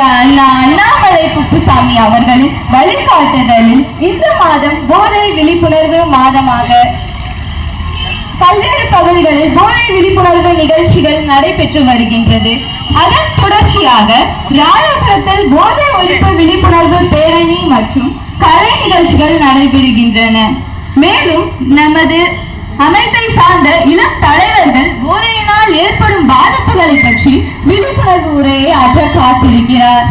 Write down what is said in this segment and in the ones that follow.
அண்ணாமலை குப்புசாமி அவர்களின் வழிகாட்டுதலில் இந்த மாதம் போதை விழிப்புணர்வு மாதமாக பல்வேறு பகுதிகளில் போதை விழிப்புணர்வு நிகழ்ச்சிகள் நடைபெற்று வருகின்றது. அதன் தொடர்ச்சியாக ராயபுரத்தில் போதை ஒழிப்பு விழிப்புணர்வு பேரணி மற்றும் கலை நிகழ்ச்சிகள் நடைபெறுகின்றன. மேலும் நமது அமைப்பை சார்ந்த இளம் தலைவர்கள் போதையினால் ஏற்படும் பாதிப்புகளை பற்றி விழிப்புணர்வு உரையை ஆற்ற காத்திருக்கிறார்.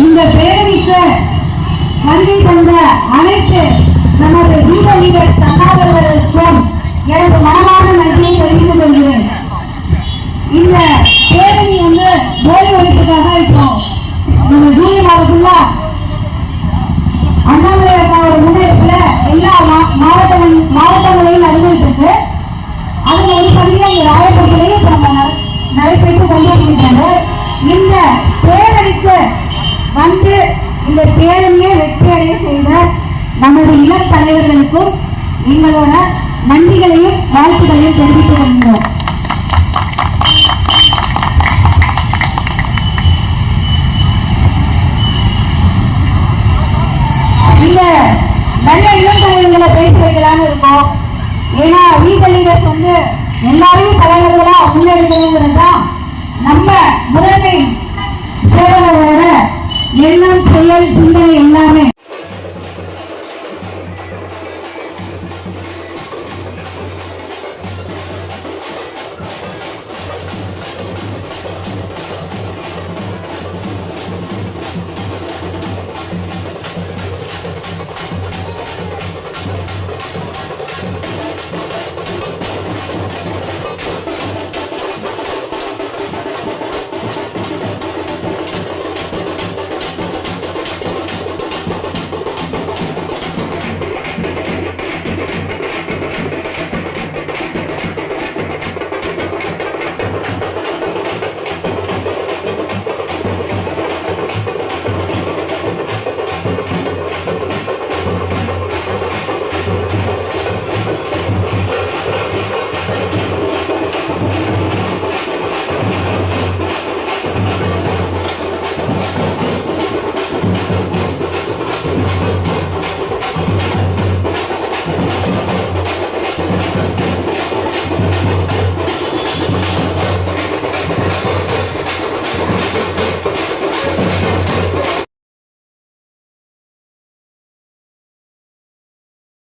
இந்த பேரணிக்கு வருகை தந்த அனைத்து நமது தீப லீடர் சகாதரர்களுக்கும் எனது மனமான நன்றியை தெரிவித்துக் கொள்கிறேன். இந்த பேரணி வந்து போதை ஒழிப்புக்காக இருக்கும். நம்ம ஜூலை மாதத்துக்குள்ள அண்ணாமலை முன்னெடுப்புல எல்லா மாவட்டங்களையும் அறிவித்திருக்கு. அதுல ஒரு பகுதியாக ராயபுரத்திலேயும் நடைபெற்று கொண்டு வருகின்றனர். இந்த பேரணிக்கு வந்து இந்த பேரணியை வெற்றியடைய செய்த நமது இளம் தலைவர்களுக்கும் எங்களோட நன்றிகளையும் வாழ்த்துக்களையும் தெரிவித்துக் கொள்கிறோம். இந்த நல்ல இளம் தலைவர்களை பேசி வைக்கலான்னு இருக்கோம். ஏன்னா வீட்டலிடர்ஸ் வந்து எல்லாரையும் தலைவர்களா முன்னெடுக்கணுங்கிறதா நம்ம முதன்மை சேவகரோட எண்ணம், செயல், சிந்தனை